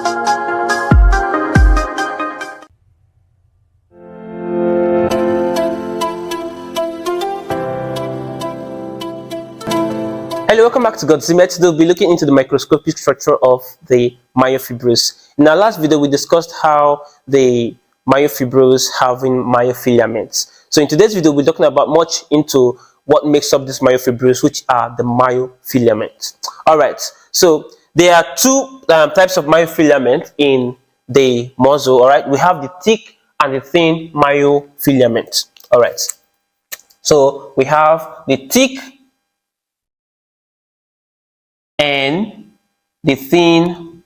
Hello, welcome back to Godzy. Today we'll be looking into the microscopic structure of the myofibrils. In our last video, we discussed how the myofibrils having myofilaments. So in today's video, we're talking about much into what makes up these myofibrils, which are the myofilaments. All right, so there are two types of myofilament in the muscle. All right, we have the thick and the thin myofilament. All right, so we have the thick and the thin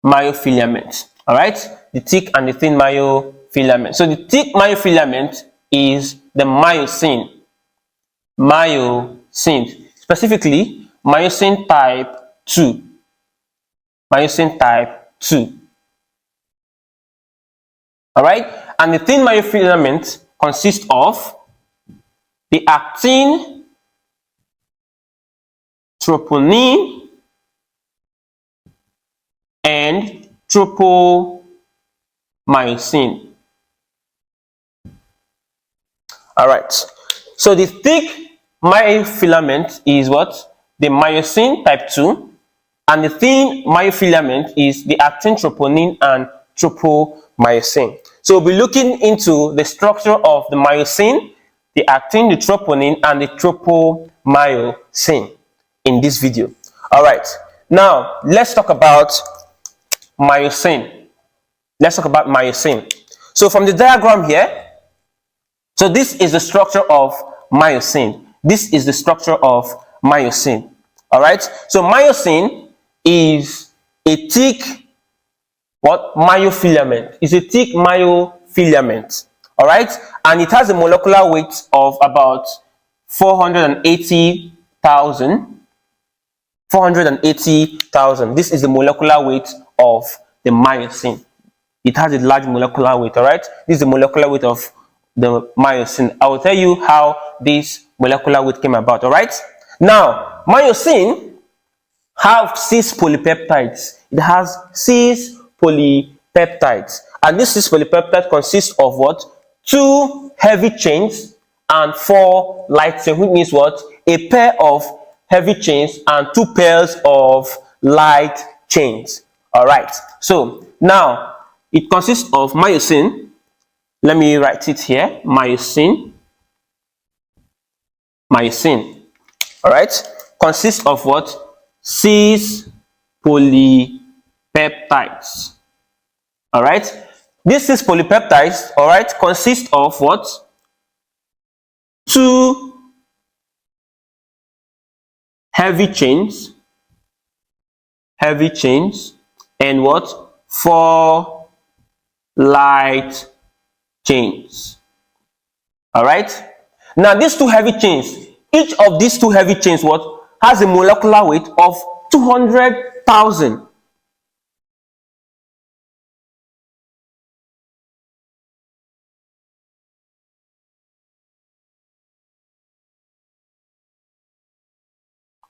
myofilament. All right, the thick and the thin myofilament. So the thick myofilament is the myosin. Myosin, specifically myosin type 2. Myosin type 2. All right, and the thin myofilament consists of the actin, troponin, and tropomyosin. All right, so the thick myofilament is what? The myosin type 2, and the thin myofilament is the actin, troponin, and tropomyosin. So we'll be looking into the structure of the myosin, the actin, the troponin, and the tropomyosin in this video. All right, now let's talk about myosin. Let's talk about myosin. So from the diagram here, so this is the structure of myosin. This is the structure of myosin. All right, so myosin is a thick myofilament. It's a thick myofilament. All right, and it has a molecular weight of about 480,000. This is the molecular weight of the myosin. It has a large molecular weight. All right, this is the molecular weight of the myosin. I will tell you how this molecular weight came about. All right, now myosin have 6 polypeptides. It has 6 polypeptides, and this 6 polypeptides consist of what? 2 heavy chains and 4 light chains, which means what? A pair of heavy chains and 2 pairs of light chains. All right, so now it consists of myosin. Let me write it here. Myosin. All right, consists of what? 6 polypeptides. All right, these 6 polypeptides, all right, consist of what? 2 heavy chains, and what? 4 light chains. All right, now these 2 heavy chains, each of these 2 heavy chains what? Has a molecular weight of 200,000.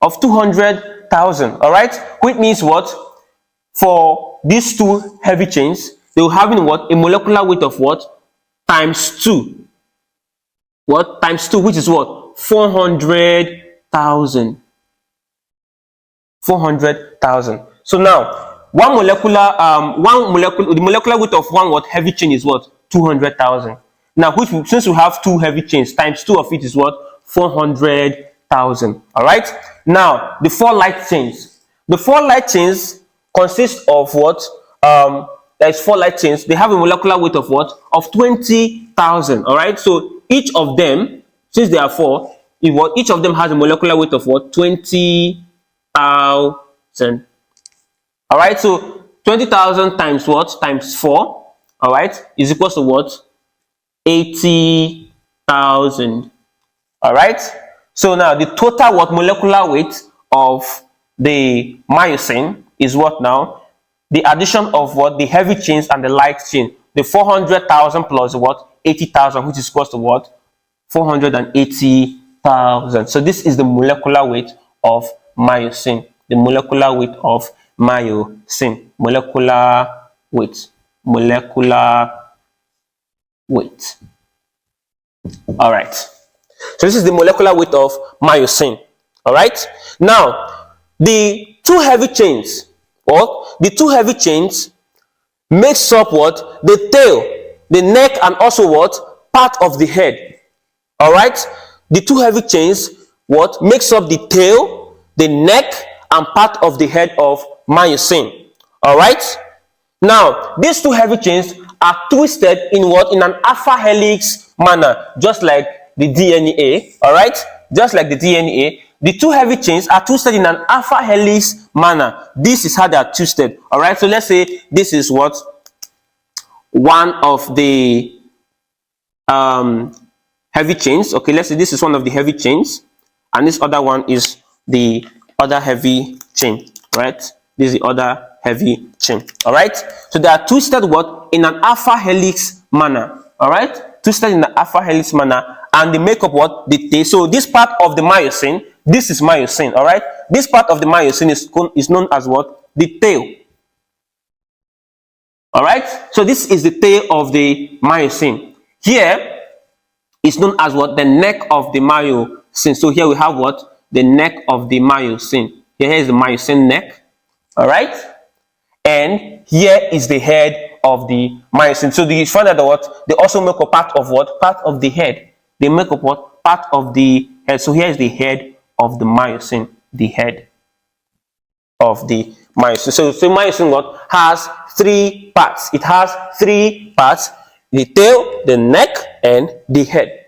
Of 200,000. All right, which means what? For these 2 heavy chains, they will have in what? A molecular weight of what? Times 2. What? Times 2, which is what? 400,000. 400,000. So now the molecular weight of one what? Heavy chain is what? 200,000. Now since we have 2 heavy chains, times 2 of it is what? 400,000. All right, now the 4 light chains. The 4 light chains consist of what? There's 4 light chains. They have a molecular weight of what? Of 20,000. All right, so each of them, since there are 4, each of them has a molecular weight of what? 20,000. All right, so 20,000 times what? Times 4. All right, is equals to what? 80,000. All right, so now the total what? Molecular weight of the myosin is what now? The addition of what? The heavy chains and the light chain. The 400,000 plus what? 80,000, which is equals to what? 480,000. So this is the molecular weight of myosin. The molecular weight of myosin. Molecular weight. Molecular weight. All right. So this is the molecular weight of myosin. All right. Now, the two heavy chains, the two heavy chains makes up what? The tail, the neck, and also what? Part of the head. All right. The two heavy chains what makes up the tail, the neck, and part of the head of myosin. All right. Now, these two heavy chains are twisted in what? In an alpha helix manner, just like the DNA. All right. Just like the DNA, the two heavy chains are twisted in an alpha helix manner. This is how they are twisted. All right. So let's say this is what one of the heavy chains. Okay, let's say this is one of the heavy chains, and this other one is the other heavy chain. Right. This is the other heavy chain. All right. So they are twisted what? In an alpha helix manner. All right. Twisted in the alpha helix manner, and they make up what? The tail. So this part of the myosin, this is myosin. All right. This part of the myosin is known as what? The tail. All right. So this is the tail of the myosin. Here is known as what? The neck of the myosin. So here we have what? The neck of the myosin. Here is the myosin neck. All right. And here is the head of the myosin. So you find out that what? They also make a part of what? Part of the head. They make up what? Part of the head. So here is the head of the myosin. The head of the myosin. So myosin what? Has three parts. It has three parts: the tail, the neck, and the head.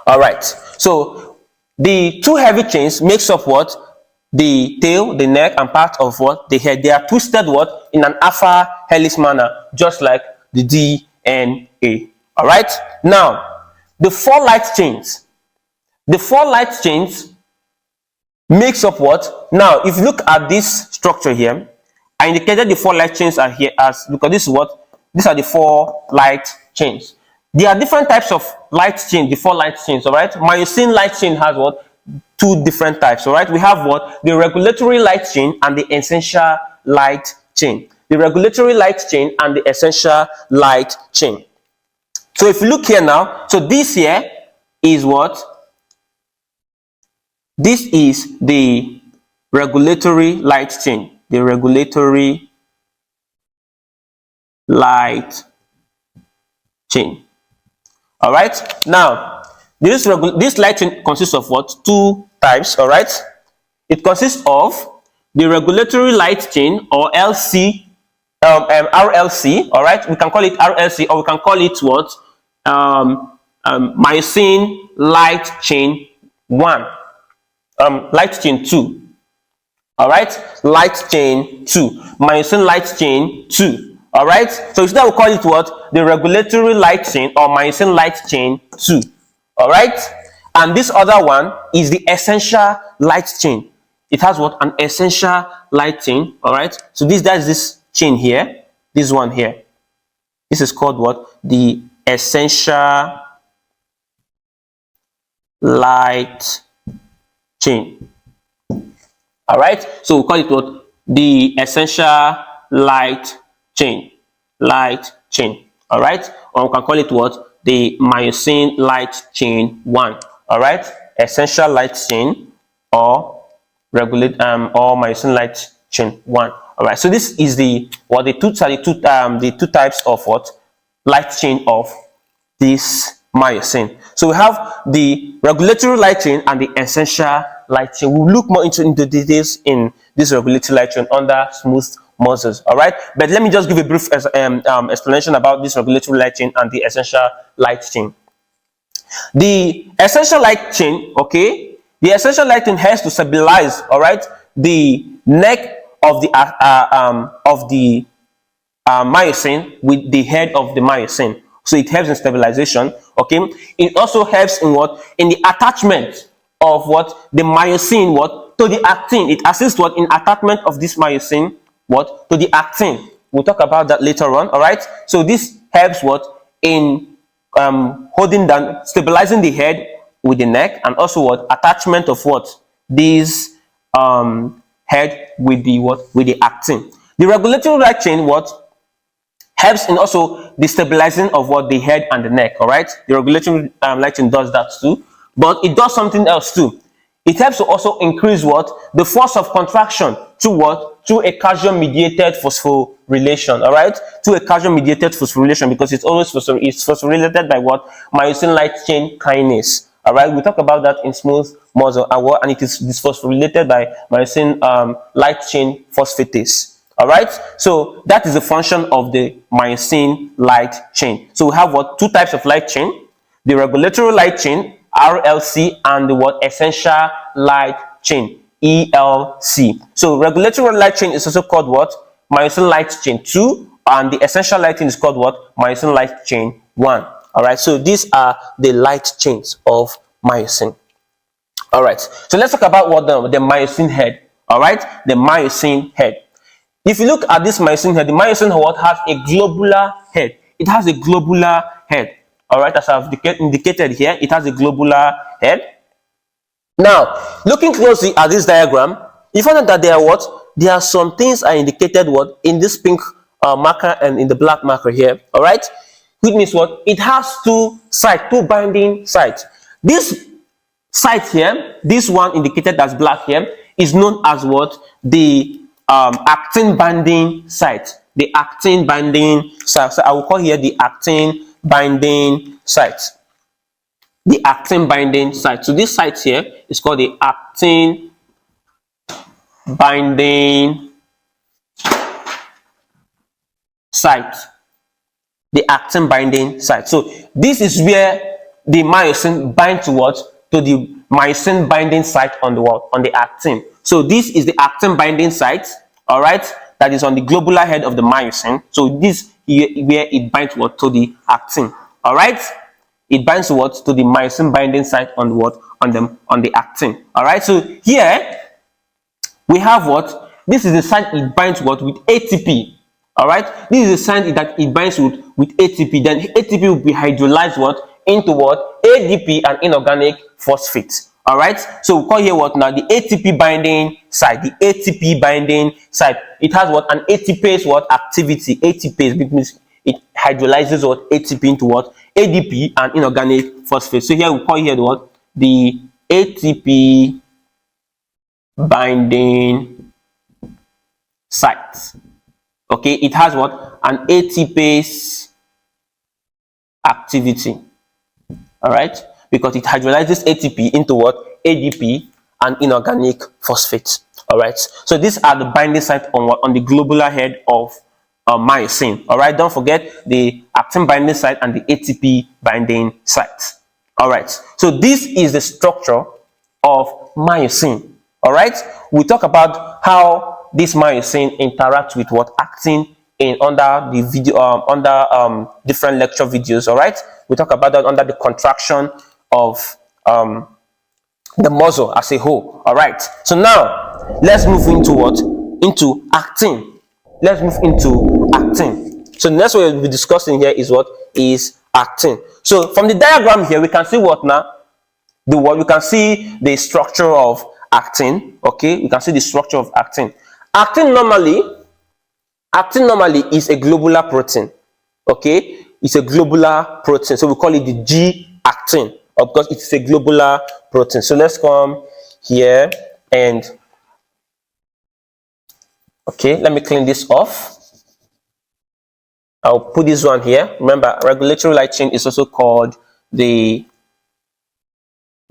All right. So the two heavy chains makes up what? The tail, the neck, and part of what? The head. They are twisted what? In an alpha helix manner, just like the DNA. All right. Now, the four light chains. The four light chains makes up what? Now, if you look at this structure here, I indicated the four light chains are here as, because this is what? These are the four light chains. There are different types of light chain, the four light chains. All right. Myosin light chain has what? Two different types. All right. We have what? The regulatory light chain and the essential light chain. The regulatory light chain and the essential light chain. So if you look here now, so this here is what? This is the regulatory light chain. The regulatory light chain. All right. Now, this light chain consists of what? Two types. All right. It consists of the regulatory light chain, or LC, RLC. All right. We can call it RLC, or we can call it what? Myosin light chain 1. Light chain 2. All right. Light chain 2. Myosin light chain 2. All right. So instead we call it what? The regulatory light chain, or myosin light chain 2. All right. And this other one is the essential light chain. It has what? An essential light chain. All right. So that's this chain here. This one here. This is called what? The essential light chain. All right. So we call it what? The essential light chain. Light chain. All right. Or we can call it what? The myosin light chain 1. All right. Essential light chain, or myosin light chain 1. All right. So this is the two types of what? Light chain of this myosin. So we have the regulatory light chain and the essential light chain. We'll look more into details in this regulatory light chain under smooth muscles. All right. But let me just give a brief explanation about this regulatory light chain and the essential light chain. The essential light chain, okay, the essential light chain has to stabilize, all right, the neck of the myosin with the head of the myosin. So it helps in stabilization. Okay. It also helps in what? In the attachment of what? The myosin what? To the actin. It assists what? In attachment of this myosin what? To the actin. We'll talk about that later on. All right. So this helps what? In holding down, stabilizing the head with the neck, and also what? Attachment of what? These head with the what? With the actin. The regulatory light chain what? Helps in also the stabilizing of what? The head and the neck. All right, the regulatory light chain does that too, but it does something else too. It helps to also increase what? The force of contraction to what? To a calcium-mediated phosphorylation. All right, to a calcium-mediated phosphorylation, because it's always phosphorylated by what? Myosin light chain kinase. All right, we talk about that in smooth muscle, and it is phosphorylated by myosin light chain phosphatase. All right, so that is the function of the myosin light chain. So we have what? Two types of light chain: the regulatory light chain (RLC) and the what? Essential light chain (ELC). So regulatory light chain is also called what? Myosin light chain 2, and the essential light chain is called what? Myosin light chain 1. All right, so these are the light chains of myosin. All right, so let's talk about what the myosin head. All right, the myosin head. If you look at this myosin head, the myosin what? Has a globular head. It has a globular head. All right, as I've indicated here, it has a globular head. Now, looking closely at this diagram, you find out that there are what? There are some things are indicated what? In this pink marker and in the black marker here. All right, which means what? It has two sites, two binding sites. This site here, this one indicated as black here, is known as what? The actin binding site. The actin binding site. So I will call here the actin binding site. The actin binding site. So this site here is called the actin binding site. The actin binding site. So this is where the myosin binds to what? To the myosin binding site on the what? On the actin. So this is the actin binding site. All right, that is on the globular head of the myosin. So this here where it binds what? To the actin. All right, it binds to what? To the myosin binding site on what? On the actin. All right, so here we have what? This is the site it binds what? With ATP. All right, this is the site that it binds with ATP. Then ATP will be hydrolyzed what? Into what? ADP and inorganic phosphate. All right, so we call here what now? The ATP binding site. The ATP binding site. It has what? An ATPase what? Activity. ATPase means it hydrolyzes what? ATP into what? ADP and inorganic phosphate. So here we call here what? The ATP binding site. Okay, it has what? An ATPase activity. All right, because it hydrolyzes ATP into what? ADP and inorganic phosphate. All right, so these are the binding sites on what? On the globular head of myosin. All right, don't forget the actin binding site and the ATP binding site. All right, so this is the structure of myosin. All right, we talk about how this myosin interacts with what? Actin in under the video different lecture videos. All right, we talk about that under the contraction of the muscle as a whole. All right, so now let's move into what? Into actin. Let's move into actin. So the next one we'll be discussing here is what? Is actin. So from the diagram here we can see what now? The what? We can see the structure of actin. Okay, we can see the structure of actin. Actin normally is a globular protein. Okay, it's a globular protein, so we call it the G-actin because it's a globular protein. So let's come here and okay, let me clean this off. I'll put this one here. Remember, regulatory light chain is also called the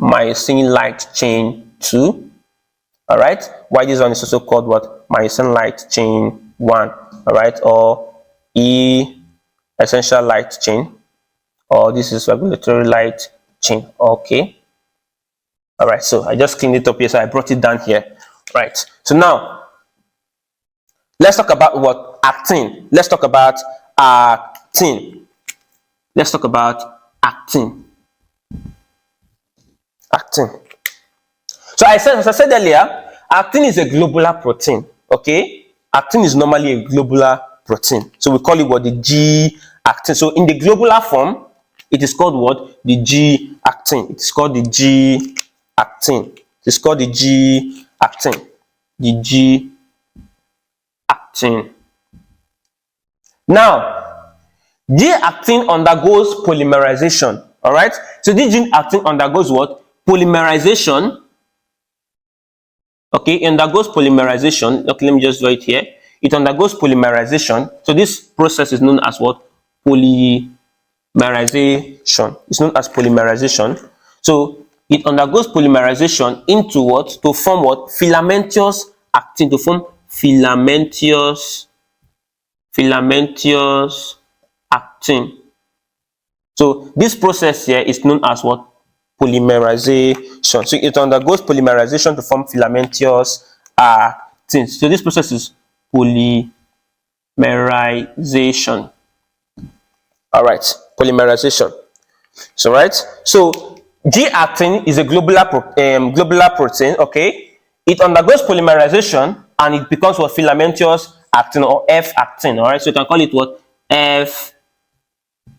myosin light chain 2. All right, why this one is also called what? Myosin light chain 1. All right, or essential light chain, or this is regulatory light chain. Okay, all right, so I just cleaned it up here, so I brought it down here. Right, so now let's talk about what? Actin. Let's talk about actin. Let's talk about actin. Actin. So as I said earlier, actin is a globular protein. Okay, actin is normally a globular protein, so we call it what? The G-actin. So in the globular form, it is called what? The G-actin. It is called the G-actin. It is called the G-actin. the G actin. Now, G actin undergoes polymerization. All right. So this G actin undergoes what? Polymerization. Okay, it undergoes polymerization. Okay, let me just draw it here. It undergoes polymerization. So this process is known as what? Polymerization. It's known as polymerization. So it undergoes polymerization into what? To form what? Filamentous actin. To form filamentous actin. So this process here is known as what? Polymerization. So it undergoes polymerization to form filamentous actin. So this process is polymerization. All right, polymerization. So right. So G actin is a globular protein. Okay, it undergoes polymerization and it becomes what? Filamentous actin or F actin. All right, so you can call it what? F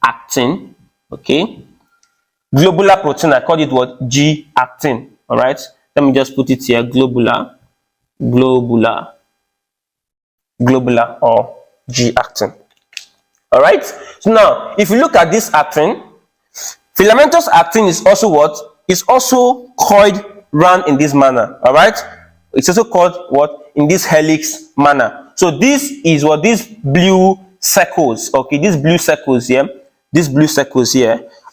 actin. Okay, globular protein, I call it what? G actin. All right, let me just put it here: globular or G actin. All right, so now if you look at this actin, filamentous actin is also what? It's also coiled round in this manner. All right, it's also called what? In this helix manner. So this is what? These blue circles. Okay, these blue circles here,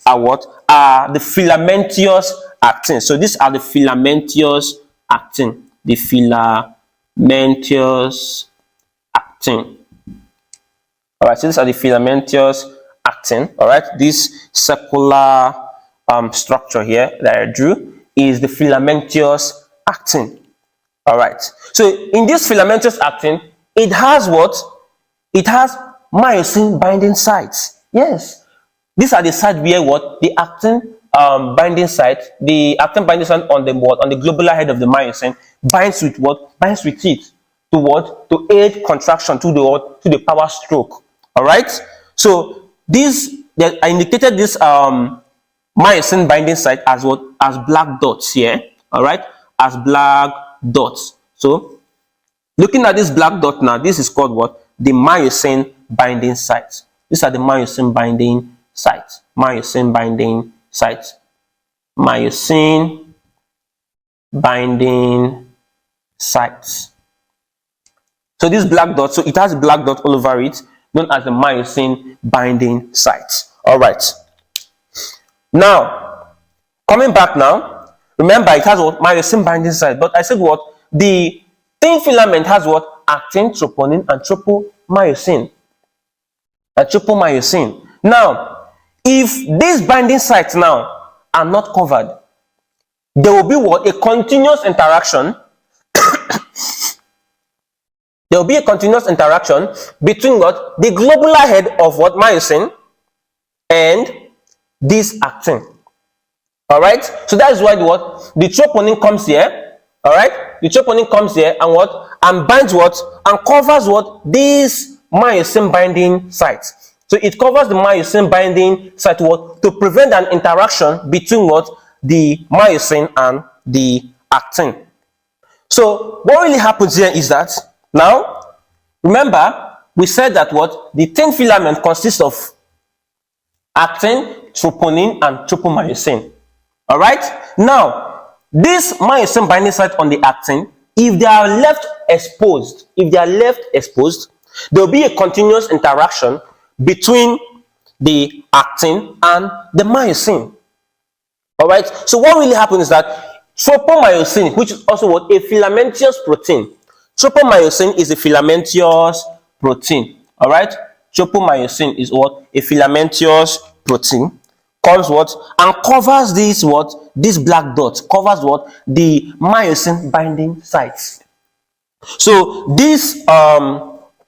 are what? Are the filamentous actin. So these are the filamentous actin. The filamentous actin. All right, so these are the filamentous actin. All right, this circular structure here that I drew is the filamentous actin. All right, so in this filamentous actin, it has what? It has myosin binding sites. Yes, these are the sites where what? The actin binding site, the actin binding site on the what? On the globular head of the myosin binds with what? Binds with it to what? To aid contraction to the what? To the power stroke. All right. So I indicated this myosin binding site as what? As black dots here. All right, as black dots. So looking at this black dot now, this is called what? The myosin binding site. These are the myosin binding sites. Myosin binding sites. Myosin binding sites. So this black dot, so it has black dot all over it, known as the myosin binding sites. All right. Now, coming back now, remember it has what? Myosin binding site. But I said what? The thin filament has what? Actin, troponin, and tropomyosin. Now, if these binding sites now are not covered, there will be what? A continuous interaction. There will be a continuous interaction between what? The globular head of what? Myosin and this actin. All right, so that is why the troponin comes here. All right, the troponin comes here and what? And binds what? And covers what? These myosin binding sites. So it covers the myosin binding site what? To prevent an interaction between what? The myosin and the actin. So what really happens here is that now, remember we said that what? The thin filament consists of actin, troponin, and tropomyosin. All right. Now, this myosin binding site on the actin, if they are left exposed, there will be a continuous interaction between the actin and the myosin. All right. So what really happens is that tropomyosin, which is also what? A filamentous protein. Tropomyosin is a filamentous protein. All right. Tropomyosin is what? A filamentous protein. Comes what? And covers this what? This black dot covers what? The myosin binding sites. So these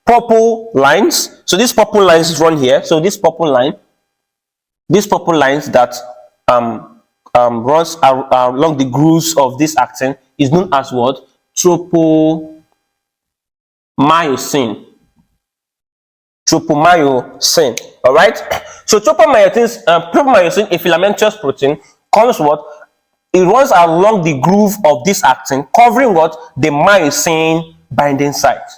purple lines, so these purple lines run here. So this purple line, these purple lines that runs along the grooves of this actin is known as what? Tropomyosin. All right. So tropomyosin, a filamentous protein, comes what? it runs along the groove of this actin, covering what? The myosin binding site.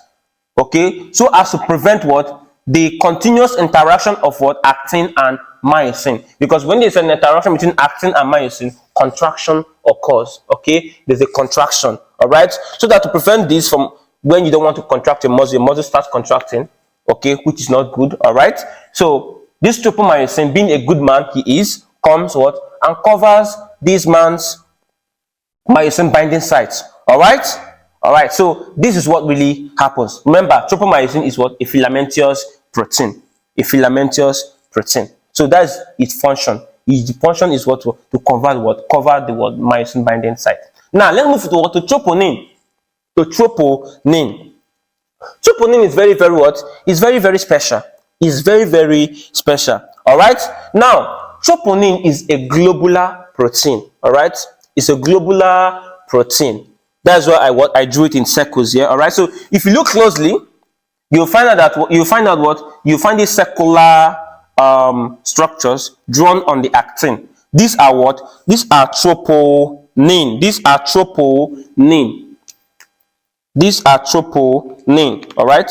Okay, so as to prevent what? The continuous interaction of what? Actin and myosin. Because when there's an interaction between actin and myosin, contraction occurs. Okay, there's a contraction. All right, so that to prevent this from when you don't want to contract your muscle starts contracting. Okay, which is not good. All right, so this tropomyosin, being a good man he is, comes what? And covers this man's myosin binding sites. All right, so this is what really happens. Remember, tropomyosin is what? A filamentous protein. A filamentous protein. So that's its function. Its function is what? To cover what? Cover the what? Myosin binding site. Now let's move to what? To troponin. To troponin. Troponin is very, very what? It's very, very special. It's very, very special. All right. Now, troponin is a globular protein. All right. It's a globular protein. That's why I drew it in circles here. All right. So if you look closely, you'll find out that you find these circular structures drawn on the actin. These are what? These are troponin. These are troponin. These are troponin. All right.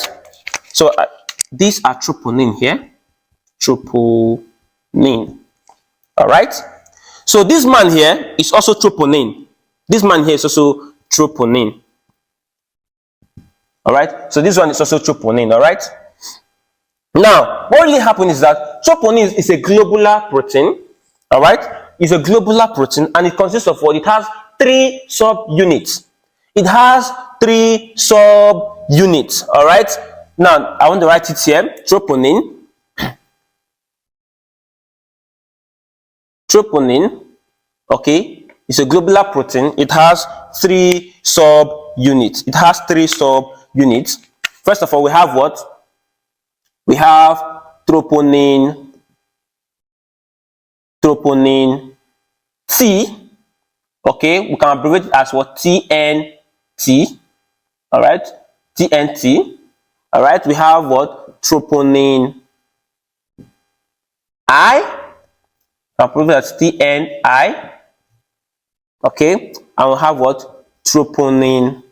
So these are troponin here. Troponin. All right. So this man here is also troponin. This man here is also troponin. All right. So this one is also troponin. All right. Now, what really happens is that troponin is a globular protein. All right. It's a globular protein, and it consists of what? It has 3 subunits. It has 3 subunits. All right. Now, I want to write it here. Troponin. Troponin, okay, it's a globular protein. It has 3 subunits. It has 3 subunits. First of all, we have what? We have troponin, troponin T. Okay, we can abbreviate it as what? TNT. All right, TNT. All right, we have what? Troponin I. Abbreviate as TNI. Okay, and we'll have what? Troponin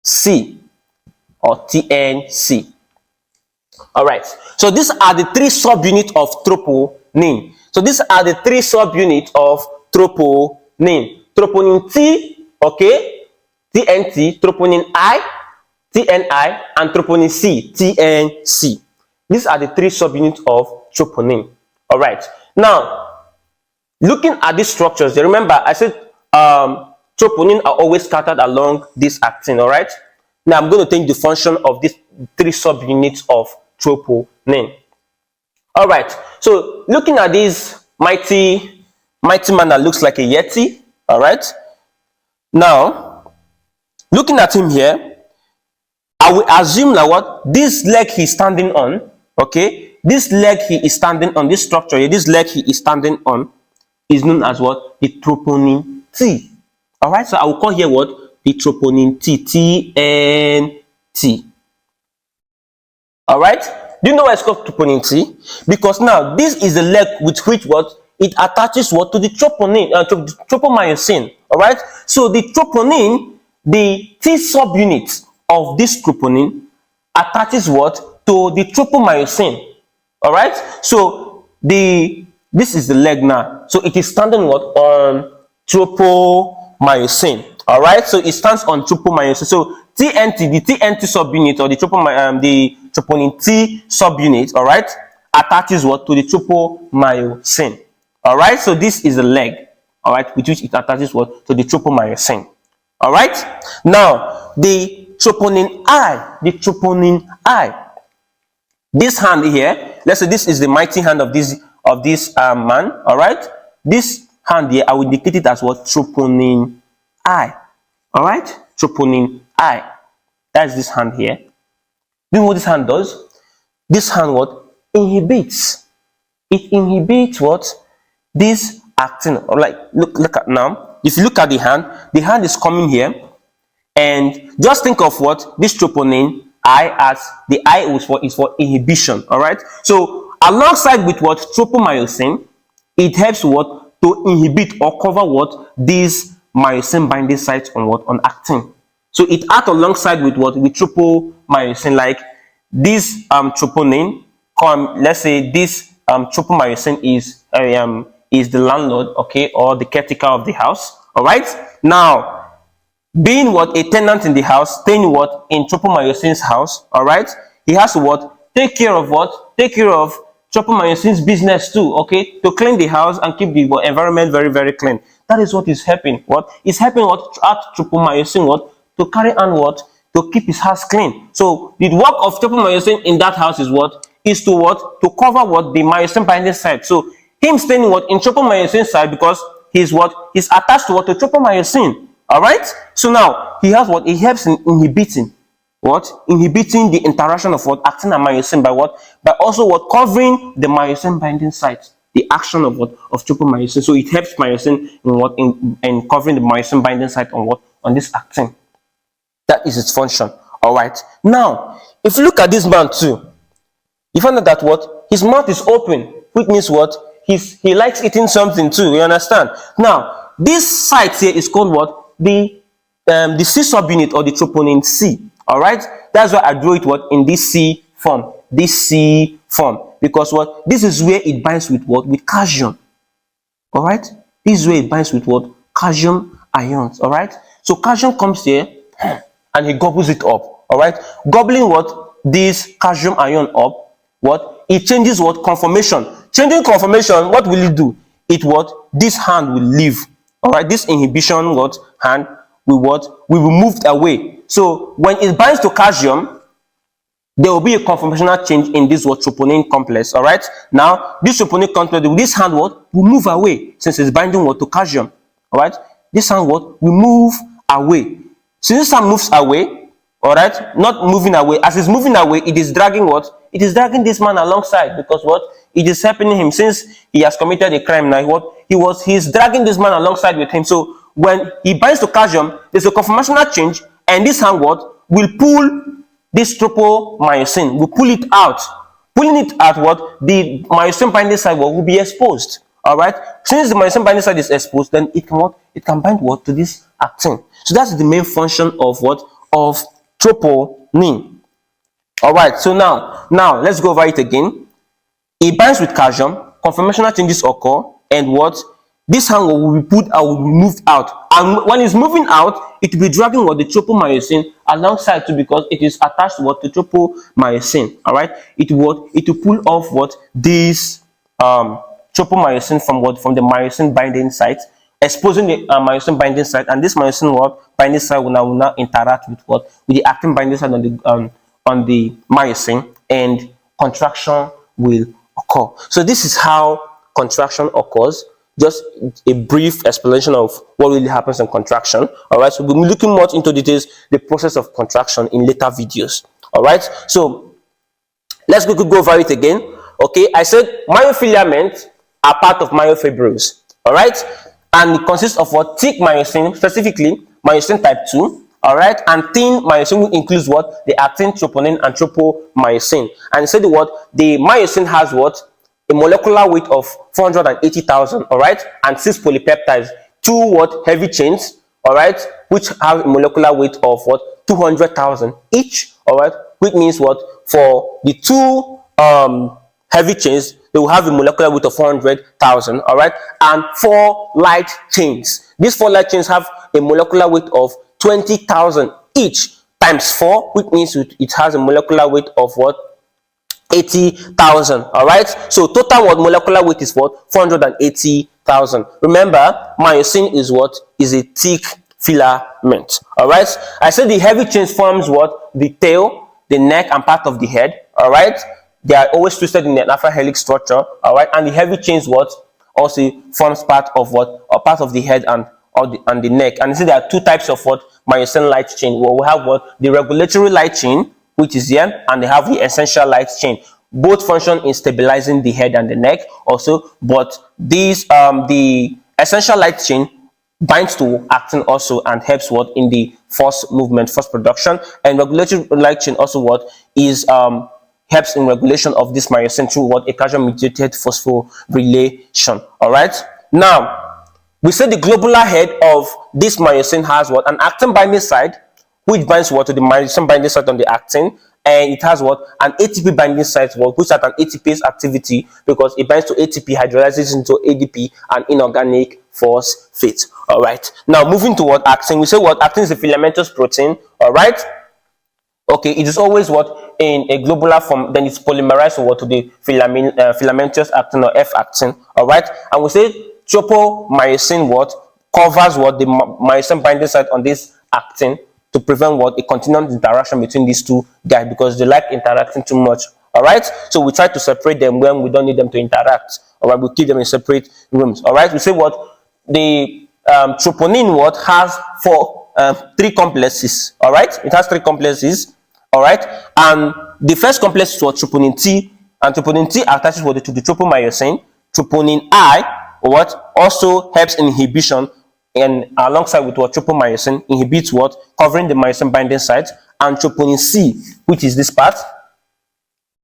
C or TNC. All right, so these are the 3 subunits of troponin. So these are the 3 subunits of troponin. Troponin T, okay, TNT, troponin I, TNI, and troponin C, TNC. These are the 3 subunits of troponin. All right. Now, looking at these structures, remember I said troponin are always scattered along this actin. All right. Now I'm going to take the function of these 3 subunits of troponin. All right. So looking at this mighty man that looks like a yeti. All right. Now, looking at him here, I will assume that what? This leg he's standing on. Okay, this leg he is standing on, this structure here, this leg he is standing on is known as what? The troponin T. All right, so I will call here what? The troponin T, TNT. All right, do you know why it's called troponin T? Because now this is the leg with which what? It attaches what? To the troponin, tropomyosin. All right, so the troponin, the T subunit of this troponin attaches what? To the tropomyosin. All right, so this is the leg now, so it is standing what? On tropomyosin. All right, so it stands on tropomyosin. So TNT, the TNT subunit, or the troponin T subunit, all right, attaches what? To the tropomyosin. All right, so this is the leg, all right, with which it attaches what? To the tropomyosin. All right, now the troponin I, this hand here, let's say this is the mighty hand of this man. All right, this hand here, I will indicate it as what? Troponin I. All right, troponin I. That's this hand here. Do you know what this hand does? This hand what? Inhibits. It inhibits what? This actin. Or like look at now. If you look at the hand is coming here, and just think of what? This troponin I, as the I is for inhibition. All right, so alongside with what? Tropomyosin, it helps what to inhibit or cover what these myosin binding sites on what on actin. So it acts alongside with what with tropomyosin, like this troponin. Let's say this tropomyosin is the landlord, okay, or the caretaker of the house. All right. Now, being what a tenant in the house, staying what in tropomyosin's house. All right. He has to what take care of tropomyosin's business too, okay, to clean the house and keep the environment very, very clean. That is what is helping. What is helping what at tropomyosin what to carry on what to keep his house clean. So the work of tropomyosin in that house is what is to what to cover what the myosin binding site. So him staying what in tropomyosin side because he's attached to what to tropomyosin. All right. So now he has what he helps in inhibiting the interaction of what actin and myosin by what by also what covering the myosin binding site, the action of what of tropomyosin. So it helps myosin in what in covering the myosin binding site on what on this actin. That is its function. All right. Now, if you look at this man too, you find out that what his mouth is open, which means what he likes eating something too. You understand? Now, this site here is called what the C subunit or the troponin C. All right. That's why I drew it what in this C form. This C form, because what this is where it binds with what with calcium. All right. This is where it binds with what calcium ions. All right. So calcium comes here and he gobbles it up. All right. Gobbling what this calcium ion up, what it changes what conformation. Changing conformation, what will it do? It what this hand will leave. All right. This inhibition what hand will be moved away. So when it binds to calcium, there will be a conformational change in this what troponin complex. All right. Now this troponin complex, this hand what will move away since it's binding what to calcium. All right. This hand what will move away. Since this hand moves away, all right, not moving away. As it's moving away, it is dragging what? It is dragging this man alongside because what? It is helping him since he has committed a crime. Now he's dragging this man alongside with him. So when he binds to calcium, there's a conformational change, and this hand what will pull this tropomyosin, will pull it out. Pulling it out, what the myosin binding site will be exposed. All right. Since the myosin binding site is exposed, then it can bind what to this actin. So that's the main function of what of troponin. All right. So now let's go over it again. It binds with calcium. Conformational changes occur, and what this hand will be put out, will be moved out, and when it's moving out, it will be dragging what the tropomyosin alongside too because it is attached to what the tropomyosin. All right. It will pull off what this tropomyosin from the myosin binding site, exposing the myosin binding site, and this myosin binding site will now interact with the actin binding site on the myosin, and contraction will occur. So this is how contraction occurs. Just a brief explanation of what really happens in contraction. All right. So we'll be looking much into details the process of contraction in later videos. All right. So let's go over it again. Okay. I said myofilaments are part of myofibrils. All right. And it consists of what? Thick myosin, specifically myosin type 2. All right. And thin myosin includes what? The actin, troponin, and tropomyosin. And it said the myosin has what? A molecular weight of 480,000, all right, and 6 polypeptides, 2 heavy chains, all right, which have a molecular weight of 200,000 each, all right, which means what for the 2 heavy chains they will have a molecular weight of 400,000, all right, and 4 light chains. These 4 light chains have a molecular weight of 20,000 each times 4, which means it has a molecular weight of 80,000. All right. So total molecular weight is 480,000. Remember, myosin is a thick filament. All right. I said the heavy chains forms the tail, the neck, and part of the head. All right. They are always twisted in the alpha helix structure. All right. And the heavy chains also forms part of part of the head and the neck. And you see there are 2 types of myosin light chain. We have the regulatory light chain, which is here, and they have the essential light chain. Both function in stabilizing the head and the neck also, but these the essential light chain binds to actin also and helps in the force movement, force production, and regulatory light chain also is helps in regulation of this myosin through what? A calcium mediated phosphorylation. All right. Now, we say the globular head of this myosin has what? An actin binding site, which binds what? To the myosin binding site on the actin. And it has what? An ATP binding site, which has an ATPase activity because it binds to ATP, hydrolyzes into ADP and inorganic phosphate. All right. Now, moving to what? Actin. We say what? Actin is a filamentous protein. All right. Okay, it is always what? In a globular form, then it's polymerized to what? To the filamentous actin or F-actin. All right. And we say tropomyosin what? Covers what? The myosin binding site on this actin to prevent what? A continuous interaction between these two guys because they like interacting too much. All right. So we try to separate them when we don't need them to interact. All right. We keep them in separate rooms. All right. We say what? The troponin what? Has three complexes. All right. It has three complexes. All right. And the first complex is what? Troponin T. And troponin T attaches what? To the tropomyosin. Troponin I what? Also helps in inhibition, and alongside with what? Tropomyosin inhibits what? Covering the myosin binding site. And troponin C, which is this part,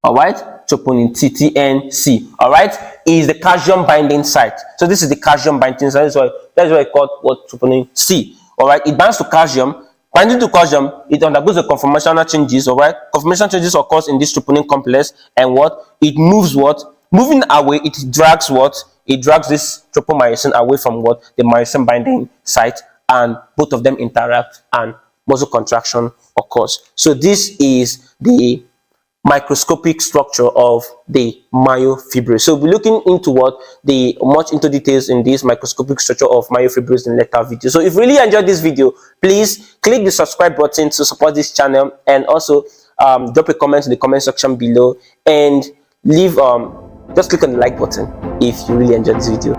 all right, troponin TNC, all right, is the calcium binding site. So this is the calcium binding site. That's why it's called what? Troponin C. All right, it binds to calcium. Binding to calcium, it undergoes the conformational changes. All right, conformational changes occurs in this troponin complex, and what? It moves what? Moving away, it drags what? It drags this tropomyosin away from what? The myosin binding site, and both of them interact and muscle contraction occurs. So this is the microscopic structure of the myofibrils. So we're looking into what? The much into details in this microscopic structure of myofibrils in later video. So if you really enjoyed this video, please click the subscribe button to support this channel, and also drop a comment in the comment section below, and leave just click on the like button if you really enjoyed this video.